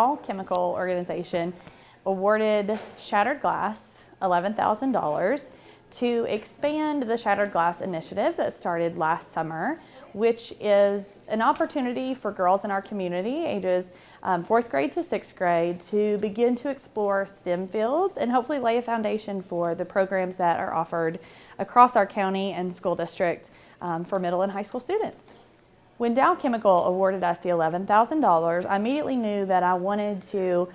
Dow Chemical Organization awarded Shattered Glass $11,000 to expand the Shattered Glass initiative that started last summer, which is an opportunity for girls in our community, ages 4th grade to 6th grade, to begin to explore STEM fields and hopefully lay a foundation for the programs that are offered across our county and school district for middle and high school students. When Dow Chemical awarded us the $11,000, I immediately knew that I wanted to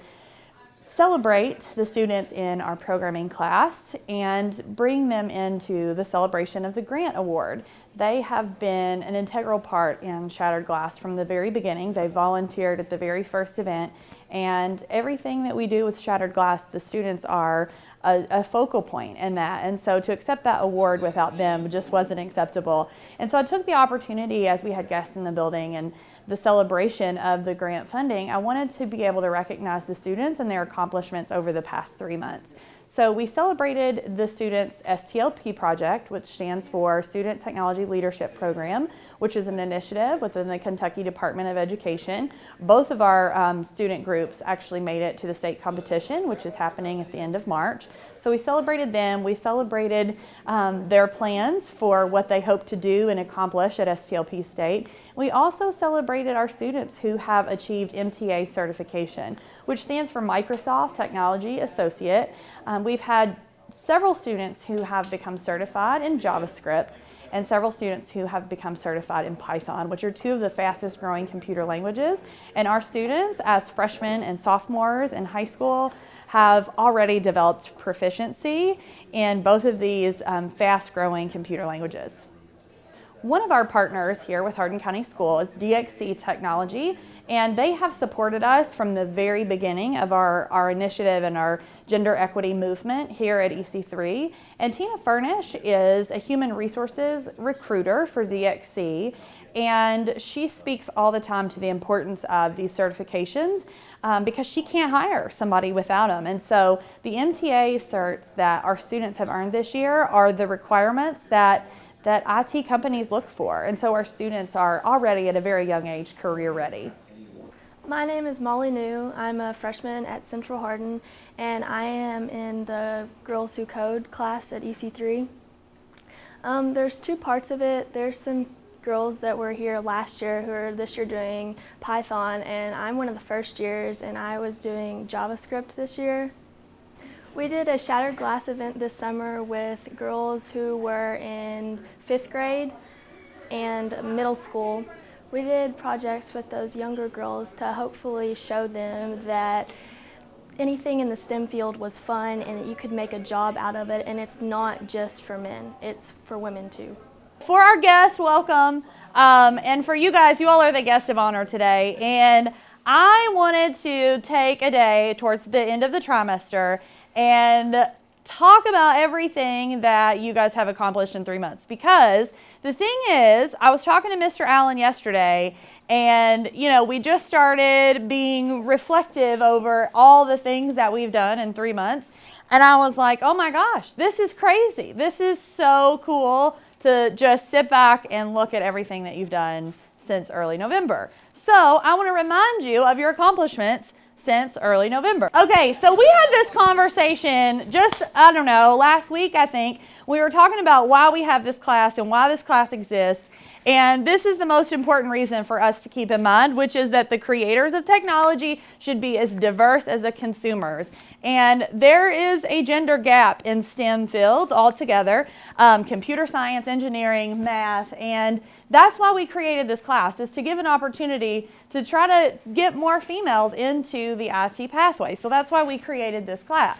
celebrate the students in our programming class and bring them into the celebration of the grant award. They have been an integral part in Shattered Glass from the very beginning. They volunteered at the very first event, and everything that we do with Shattered Glass, the students are a focal point in that. And so to accept that award without them just wasn't acceptable. And so I took the opportunity, as we had guests in the building and the celebration of the grant funding, I wanted to be able to recognize the students and their accomplishments over the past 3 months. So we celebrated the students' STLP project, which stands for Student Technology Leadership Program, which is an initiative within the Kentucky Department of Education. Both of our student groups actually made it to the state competition, which is happening at the end of March. So we celebrated them. We celebrated their plans for what they hope to do and accomplish at STLP State. We also celebrated our students who have achieved MTA certification, which stands for Microsoft Technology Associate. We've had several students who have become certified in JavaScript and several students who have become certified in Python, which are two of the fastest growing computer languages. And our students, as freshmen and sophomores in high school, have already developed proficiency in both of these fast growing computer languages. One of our partners here with Hardin County School is DXC Technology, and they have supported us from the very beginning of our initiative and our gender equity movement here at EC3. And Tina Furnish is a human resources recruiter for DXC, and she speaks all the time to the importance of these certifications because she can't hire somebody without them. And so the MTA certs that our students have earned this year are the requirements that IT companies look for. And so our students are already at a very young age career ready. My name is Molly New. I'm a freshman at Central Hardin, and I am in the Girls Who Code class at EC3. There's two parts of it. There's some girls that were here last year who are this year doing Python, and I'm one of the first years, and I was doing JavaScript this year. We did a Shattered Glass event this summer with girls who were in 5th grade and middle school. We did projects with those younger girls to hopefully show them that anything in the STEM field was fun and that you could make a job out of it, and it's not just for men, it's for women too. For our guests, welcome. And for you guys, you all are the guest of honor today. And I wanted to take a day towards the end of the trimester and talk about everything that you guys have accomplished in 3 months. Because the thing is, I was talking to Mr. Allen yesterday, and we just started being reflective over all the things that we've done in 3 months. And I was like, oh my gosh, this is crazy. This is so cool to just sit back and look at everything that you've done since early November. So I want to remind you of your accomplishments since early November. Okay, so we had this conversation just, I don't know, last week I think. We were talking about why we have this class and why this class exists. And this is the most important reason for us to keep in mind, which is that the creators of technology should be as diverse as the consumers. And there is a gender gap in STEM fields altogether, computer science, engineering, math, and that's why we created this class, is to give an opportunity to try to get more females into the IT pathway. So that's why we created this class.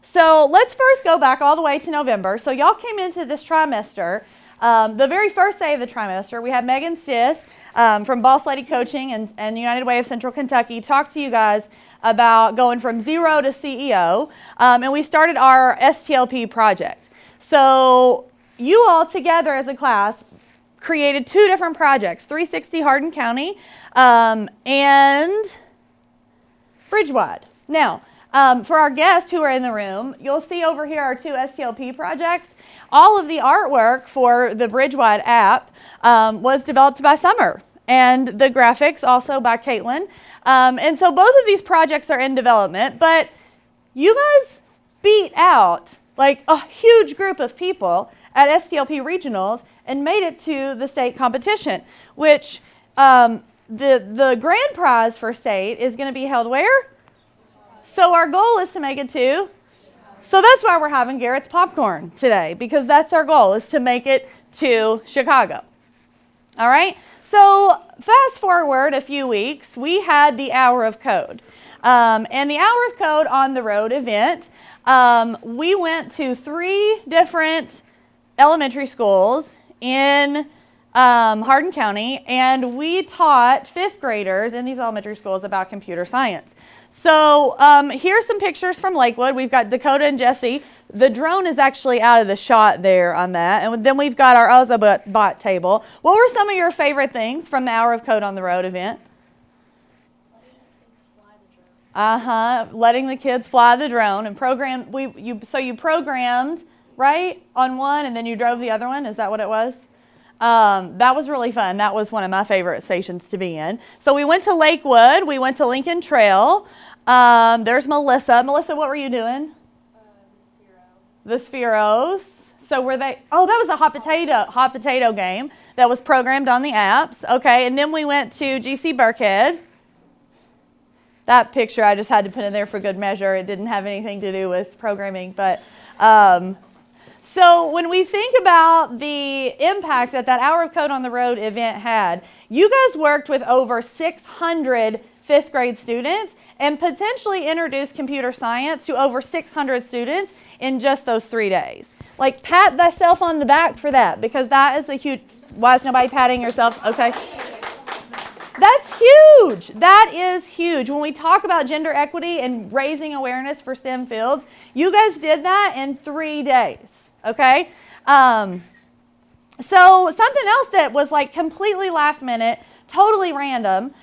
So let's first go back all the way to November. So y'all came into this trimester. The very first day of the trimester, we had Megan Stith from Boss Lady Coaching and United Way of Central Kentucky talk to you guys about going from 0 to CEO, and we started our STLP project. So you all together as a class created 2 different projects, 360 Hardin County and Bridgewide. Now, for our guests who are in the room, you'll see over here our 2 STLP projects. All of the artwork for the Bridgewide app was developed by Summer. and the graphics also by Caitlin. And so both of these projects are in development, but you guys beat out like a huge group of people at STLP Regionals and made it to the state competition, which the grand prize for state is going to be held where? So our goal is to make it to, so that's why we're having Garrett's Popcorn today, because that's our goal, is to make it to Chicago. All right, so fast forward a few weeks, we had the Hour of Code. And the Hour of Code on the Road event, we went to 3 different elementary schools in Hardin County, and we taught 5th graders in these elementary schools about computer science. So here's some pictures from Lakewood. We've got Dakota and Jesse. The drone is actually out of the shot there on that. And then we've got our Ozobot table. What were some of your favorite things from the Hour of Code on the Road event? Letting the kids fly the drone and program. So you programmed, right, on one, and then you drove the other one. Is that what it was? That was really fun. That was one of my favorite stations to be in. So we went to Lakewood. We went to Lincoln Trail. There's Melissa. Melissa, what were you doing? The Spheros. So were they? Oh, that was a hot potato game that was programmed on the apps. Okay, and then we went to GC Burkhead. That picture I just had to put in there for good measure. It didn't have anything to do with programming, but so when we think about the impact that Hour of Code on the Road event had, you guys worked with over 600 5th grade students and potentially introduced computer science to over 600 students in just those 3 days. Like, pat thyself on the back for that, because that is a huge, why is nobody patting yourself? Okay. That's huge. That is huge. When we talk about gender equity and raising awareness for STEM fields, you guys did that in 3 days. Okay. So something else that was like completely last minute, totally random,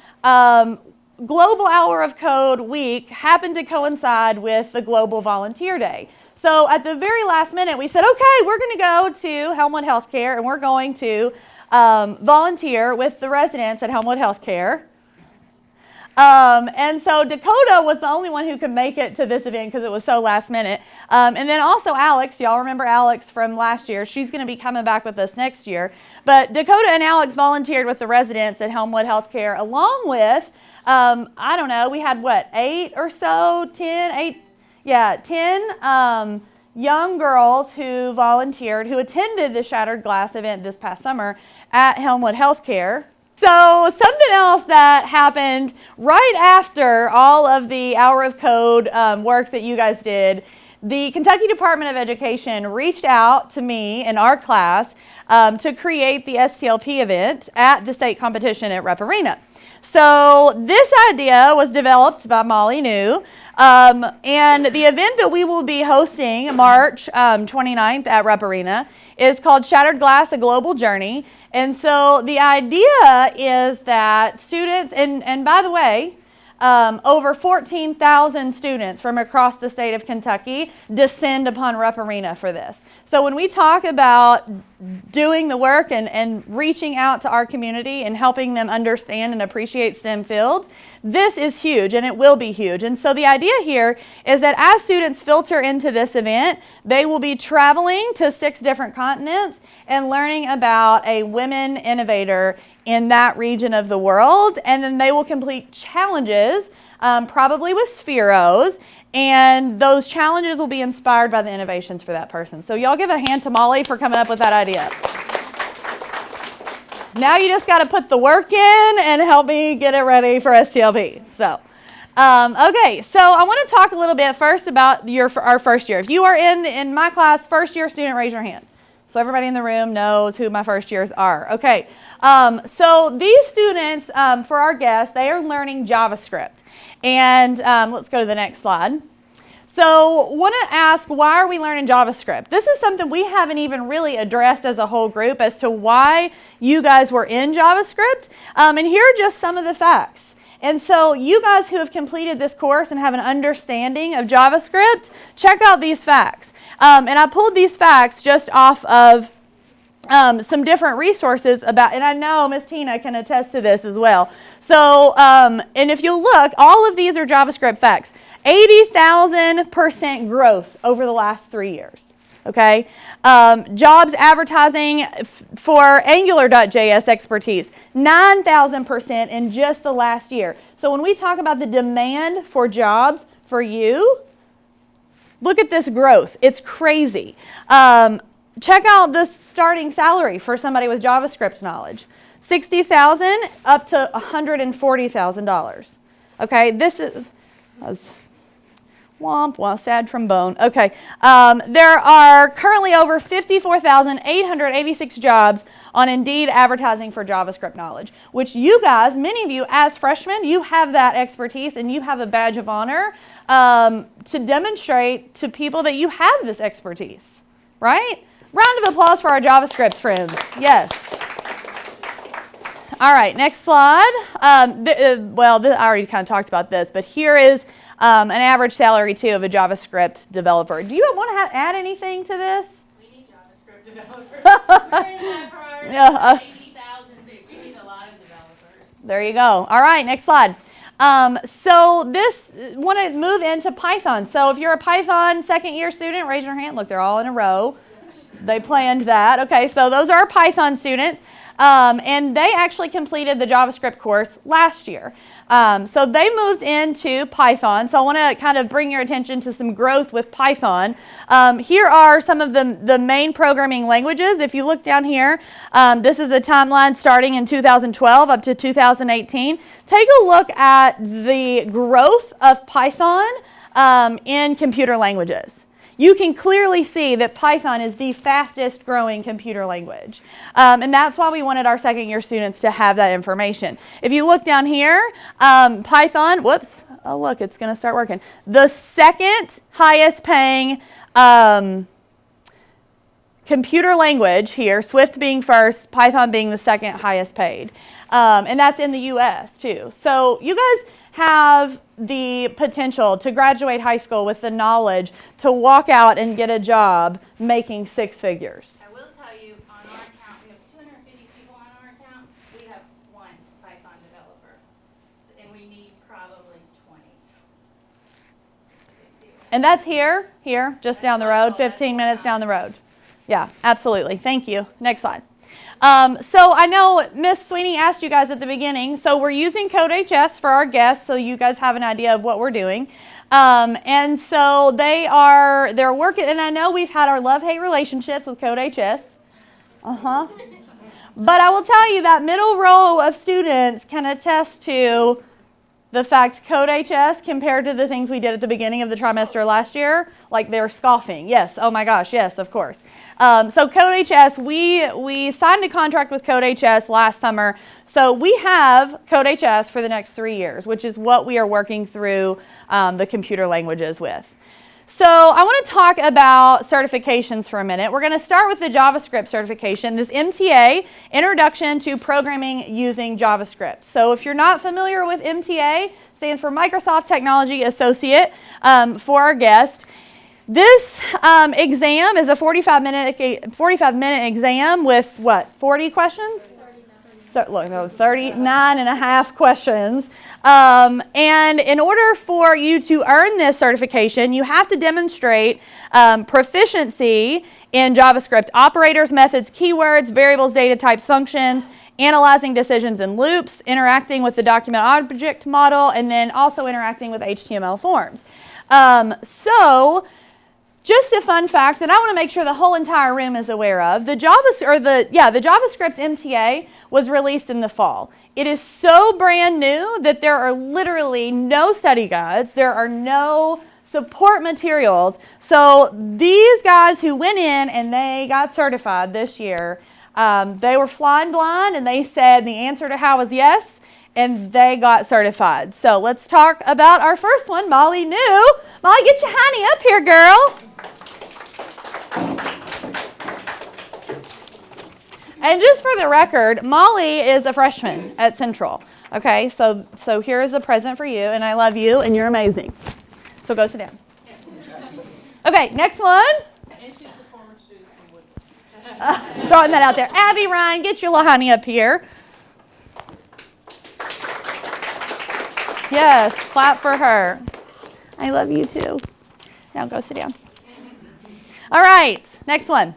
Global Hour of Code week happened to coincide with the Global Volunteer Day. So at the very last minute, we said, okay, we're going to go to Helmwood Healthcare and we're going to volunteer with the residents at Helmwood Healthcare. And so Dakota was the only one who could make it to this event because it was so last minute. And then also Alex, y'all remember Alex from last year. She's going to be coming back with us next year. But Dakota and Alex volunteered with the residents at Helmwood Healthcare along with, I don't know, we had what, 8 or so, 10 young girls who volunteered, who attended the Shattered Glass event this past summer at Helmwood Healthcare. So something else that happened right after all of the Hour of Code work that you guys did, the Kentucky Department of Education reached out to me in our class to create the STLP event at the state competition at Rupp Arena. So this idea was developed by Molly New, and the event that we will be hosting March 29th at Rupp Arena is called Shattered Glass, A Global Journey. And so the idea is that students, and by the way, over 14,000 students from across the state of Kentucky descend upon Rupp Arena for this. So when we talk about doing the work and reaching out to our community and helping them understand and appreciate STEM fields, this is huge and it will be huge. And so the idea here is that as students filter into this event, they will be traveling to 6 different continents and learning about a women innovator in that region of the world. And then they will complete challenges, probably with Spheros, and those challenges will be inspired by the innovations for that person. So y'all give a hand to Molly for coming up with that idea. Now you just got to put the work in and help me get it ready for STLP. So, okay, so I want to talk a little bit first about our first year. If you are in my class, first year student, raise your hand. So everybody in the room knows who my first years are. Okay, so these students, for our guests, they are learning JavaScript. And let's go to the next slide. So want to ask, why are we learning JavaScript? This is something we haven't even really addressed as a whole group as to why you guys were in JavaScript. And here are just some of the facts. And so you guys who have completed this course and have an understanding of JavaScript, check out these facts. And I pulled these facts just off of some different resources about, and I know Miss Tina can attest to this as well. So, and if you look, all of these are JavaScript facts. 80,000% growth over the last 3 years. Okay, jobs advertising for Angular.js expertise, 9,000% in just the last year. So when we talk about the demand for jobs for you, look at this growth. It's crazy. Check out the starting salary for somebody with JavaScript knowledge. $60,000 up to $140,000. Okay, this is womp, womp, sad trombone. Okay, there are currently over 54,886 jobs on Indeed advertising for JavaScript knowledge, which you guys, many of you as freshmen, you have that expertise and you have a badge of honor to demonstrate to people that you have this expertise, right? Round of applause for our JavaScript friends. Yes. All right, next slide. I already kind of talked about this, but here is an average salary, too, of a JavaScript developer. Do you want to add anything to this? We need JavaScript developers. We're in that priority. 80,000, we need a lot of developers. There you go. All right, next slide. So this, want to move into Python. So if you're a Python second-year student, raise your hand. Look, they're all in a row. They planned that. Okay, so those are our Python students. And they actually completed the JavaScript course last year. So they moved into Python. So I want to kind of bring your attention to some growth with Python. Here are some of the main programming languages. If you look down here, this is a timeline starting in 2012 up to 2018. Take a look at the growth of Python in computer languages. You can clearly see that Python is the fastest growing computer language. And that's why we wanted our second year students to have that information. If you look down here, Python, whoops, oh look, it's going to start working. The second highest paying computer language here, Swift being first, Python being the second highest paid. And that's in the US too. So you guys have the potential to graduate high school with the knowledge to walk out and get a job making six figures. I will tell you, on our account, we have 250 people on our account. We have one Python developer, and we need probably 20. And that's here, just down the road, 15 minutes down the road. Yeah, absolutely. Thank you. Next slide. So I know Miss Sweeney asked you guys at the beginning, so we're using CodeHS for our guests so you guys have an idea of what we're doing. And so they're working, and I know we've had our love-hate relationships with CodeHS. But I will tell you that middle row of students can attest to the fact CodeHS compared to the things we did at the beginning of the trimester last year, like they're scoffing. Yes, oh my gosh, yes, of course. So CodeHS, we signed a contract with CodeHS last summer. So we have CodeHS for the next 3 years, which is what we are working through the computer languages with. So I want to talk about certifications for a minute. We're going to start with the JavaScript certification, this MTA, Introduction to Programming Using JavaScript. So if you're not familiar with MTA, stands for Microsoft Technology Associate for our guest. This exam is a 45-minute exam with what, 40 questions? 39 and a half questions. And in order for you to earn this certification, you have to demonstrate proficiency in JavaScript operators, methods, keywords, variables, data types, functions, analyzing decisions and loops, interacting with the document object model, and then also interacting with HTML forms. So just a fun fact that I want to make sure the whole entire room is aware of. The JavaScript MTA was released in the fall. It is so brand new that there are literally no study guides. There are no support materials. So these guys who went in and they got certified this year, they were flying blind and they said the answer to how was yes, and they got certified. So let's talk about our first one, Molly New. Molly, get your honey up here, girl. And just for the record, Molly is a freshman at Central. Okay, so here is a present for you, and I love you, and you're amazing. So go sit down. Okay, next one. And she's a former student from Woodland. Throwing that out there. Abby, Ryan, get your little honey up here. Yes, clap for her. I love you too. Now go sit down. All right, next one.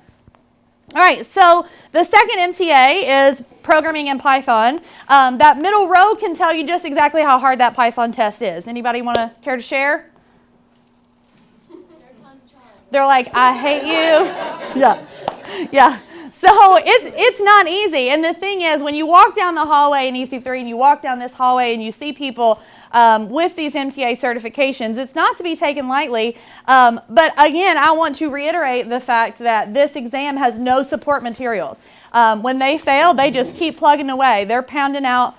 All right, so the second MTA is programming in Python. That middle row can tell you just exactly how hard that Python test is. Anybody care to share? They're like, I hate you. Yeah. So it's not easy. And the thing is, when you walk down the hallway in EC3 and you walk down this hallway and you see people with these MTA certifications, it's not to be taken lightly. But again, I want to reiterate the fact that this exam has no support materials. When they fail, they just keep plugging away. They're pounding out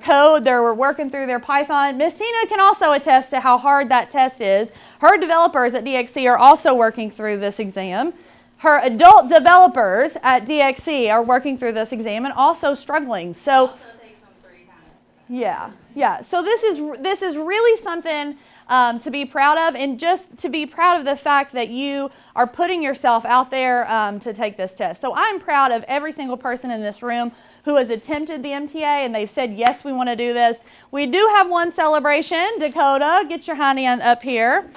code. They're working through their Python. Miss Tina can also attest to how hard that test is. Her developers at DXC are also working through this exam. Her adult developers at DXC are working through this exam and also struggling. So, yeah. So this is really something to be proud of, and just to be proud of the fact that you are putting yourself out there to take this test. So I'm proud of every single person in this room who has attempted the MTA and they've said, yes, we want to do this. We do have one celebration. Dakota, get your honey up here.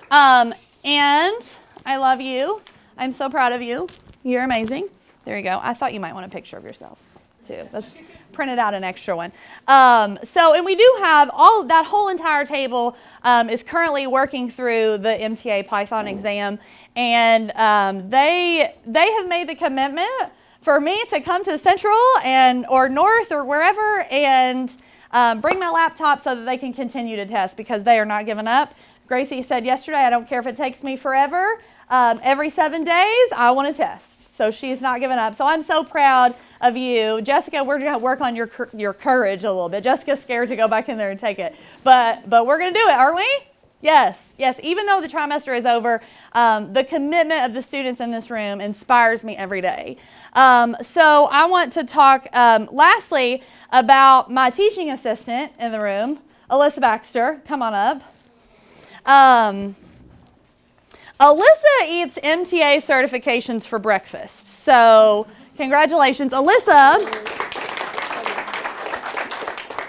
And I love you. I'm so proud of you. You're amazing. There you go. I thought you might want a picture of yourself too. Let's print it out an extra one. And we do have that whole entire table is currently working through the MTA Python exam, and they have made the commitment for me to come to Central or North or wherever and bring my laptop so that they can continue to test, because they are not giving up. Gracie said yesterday, I don't care if it takes me forever. Every 7 days, I want to test. So she's not giving up. So I'm so proud of you. Jessica, we're going to work on your courage a little bit. Jessica's scared to go back in there and take it. But we're going to do it, aren't we? Yes. Even though the trimester is over, the commitment of the students in this room inspires me every day. So I want to talk lastly about my teaching assistant in the room, Alyssa Baxter. Come on up. Alyssa eats MTA certifications for breakfast. So congratulations, Alyssa.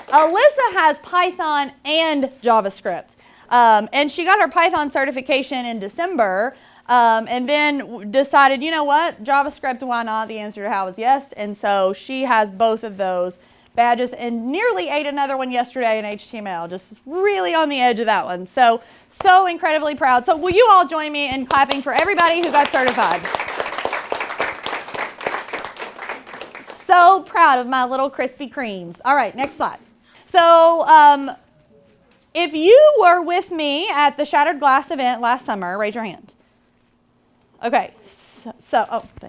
Alyssa has Python and JavaScript. And she got her Python certification in December, and then decided, you know what, JavaScript, why not? The answer to how is yes. And so she has both of those badges and nearly ate another one yesterday in HTML, just really on the edge of that one. So incredibly proud. So will you all join me in clapping for everybody who got certified? So proud of my little Krispy Kremes. All right, next slide. So if you were with me at the Shattered Glass event last summer, raise your hand. Okay,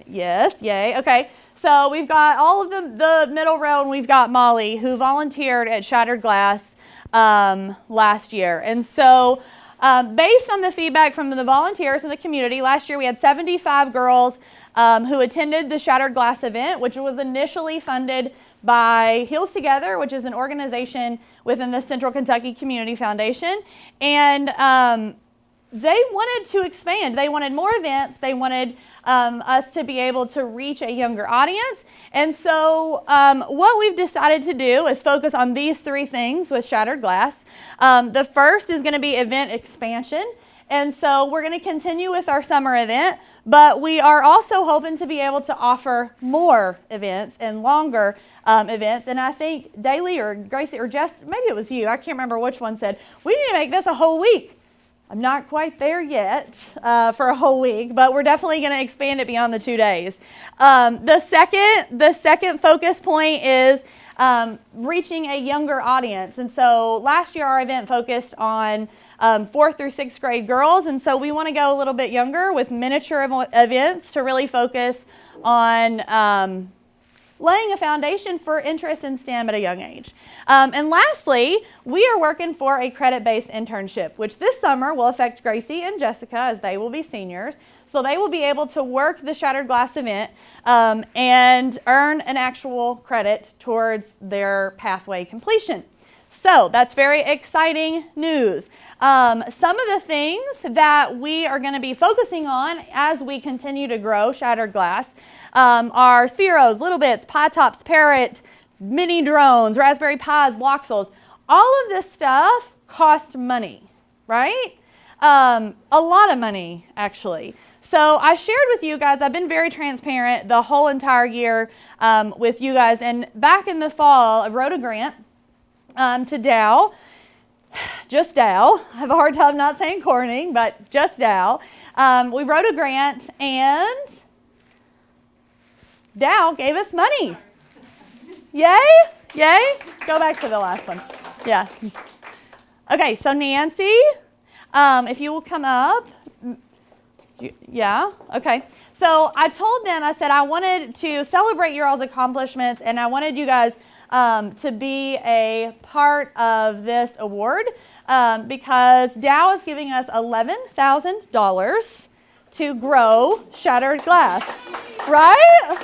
yes, yay, okay. So we've got all of the middle row, and we've got Molly, who volunteered at Shattered Glass last year. And so based on the feedback from the volunteers in the community, last year we had 75 girls who attended the Shattered Glass event, which was initially funded by Heels Together, which is an organization within the Central Kentucky Community Foundation. And they wanted to expand. They wanted more events. They wanted us to be able to reach a younger audience. And so what we've decided to do is focus on these three things with Shattered Glass. The first is going to be event expansion. And so we're going to continue with our summer event, but we are also hoping to be able to offer more events and longer events. And I think Daly or Gracie or Jess, maybe it was you, I can't remember which one, said, we need to make this a whole week. I'm not quite there yet for a whole week, but we're definitely going to expand it beyond the 2 days. The second focus point is reaching a younger audience. And so last year our event focused on 4th through 6th grade girls, and so we want to go a little bit younger with miniature events to really focus on laying a foundation for interest in STEM at a young age. And lastly, we are working for a credit-based internship, which this summer will affect Gracie and Jessica as they will be seniors. So they will be able to work the Shattered Glass event and earn an actual credit towards their pathway completion. So that's very exciting news. Some of the things that we are going to be focusing on as we continue to grow Shattered Glass are Spheros, Little Bits, Pi Tops, Parrot, mini drones, Raspberry Pis, Bloxels. All of this stuff costs money, right? A lot of money, actually. So I shared with you guys, I've been very transparent the whole entire year with you guys. And back in the fall, I wrote a grant to Dow, just Dow. I have a hard time not saying Corning, but just Dow. We wrote a grant and Dow gave us money. Yay? Yay? Go back to the last one. Yeah. Okay, so Nancy, if you will come up. Yeah, okay. So I told them, I said I wanted to celebrate your all's accomplishments and I wanted you guys to be a part of this award because Dow is giving us $11,000 to grow Shattered Glass, right?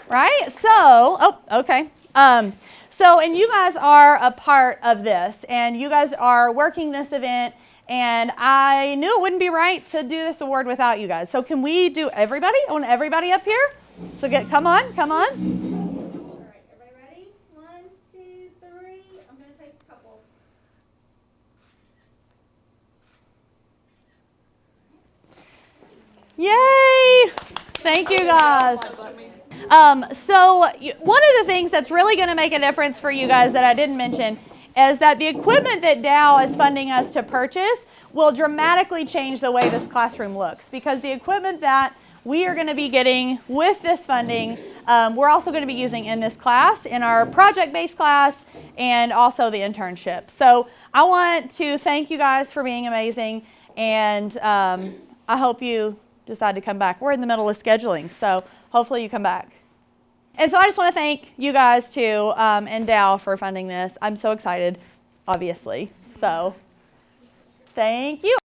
Right? So, oh, okay. And you guys are a part of this and you guys are working this event. And I knew it wouldn't be right to do this award without you guys. So can we do everybody? I want everybody up here. So come on. All right, everybody ready? 1, 2, 3. I'm going to take a couple. Yay! Thank you guys. So one of the things that's really going to make a difference for you guys that I didn't mention is that the equipment that Dow is funding us to purchase will dramatically change the way this classroom looks because the equipment that we are going to be getting with this funding, we're also going to be using in this class, in our project-based class, and also the internship. So I want to thank you guys for being amazing, and I hope you decide to come back. We're in the middle of scheduling, so hopefully you come back. And so I just want to thank you guys too and Dow for funding this. I'm so excited, obviously. So thank you.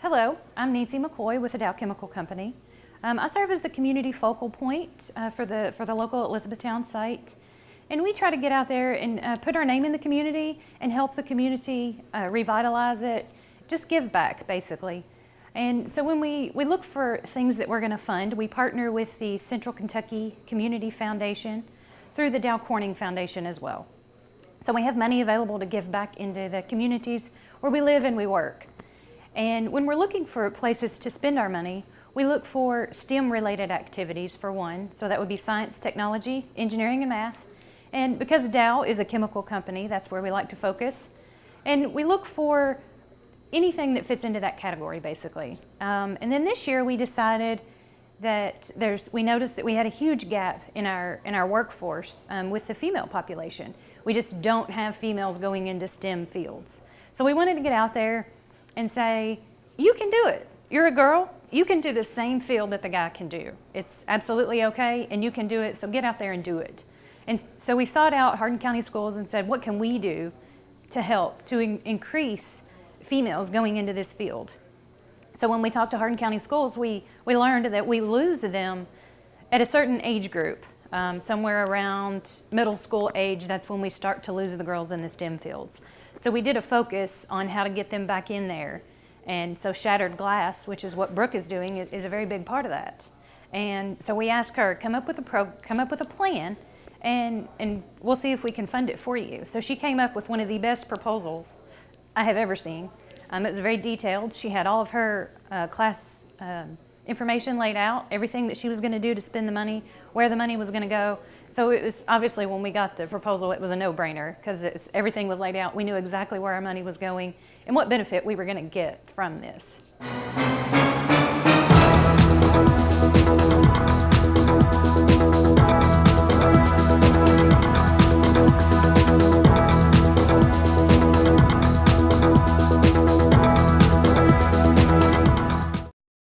Hello, I'm Nancy McCoy with the Dow Chemical Company. I serve as the community focal point for the local Elizabethtown site. And we try to get out there and put our name in the community and help the community revitalize it, just give back basically. And so when we look for things that we're going to fund, we partner with the Central Kentucky Community Foundation through the Dow Corning Foundation as well. So we have money available to give back into the communities where we live and we work. And when we're looking for places to spend our money, we look for STEM-related activities for one. So that would be science, technology, engineering, and math. And because Dow is a chemical company, that's where we like to focus. And we look for anything that fits into that category, basically. And then this year we decided that we noticed that we had a huge gap in our workforce with the female population. We just don't have females going into STEM fields. So we wanted to get out there and say, you can do it. You're a girl, you can do the same field that the guy can do. It's absolutely okay, and you can do it, so get out there and do it. And so we sought out Hardin County Schools and said, what can we do to help to increase females going into this field? So when we talked to Hardin County Schools, we learned that we lose them at a certain age group, somewhere around middle school age. That's when we start to lose the girls in the STEM fields. So we did a focus on how to get them back in there. And so Shattered Glass, which is what Brooke is doing, is a very big part of that. And so we asked her, come up with a plan, and we'll see if we can fund it for you. So she came up with one of the best proposals I have ever seen. It was very detailed. She had all of her class information laid out, everything that she was going to do to spend the money, where the money was going to go. So it was obviously, when we got the proposal, it was a no-brainer because everything was laid out. We knew exactly where our money was going and what benefit we were going to get from this.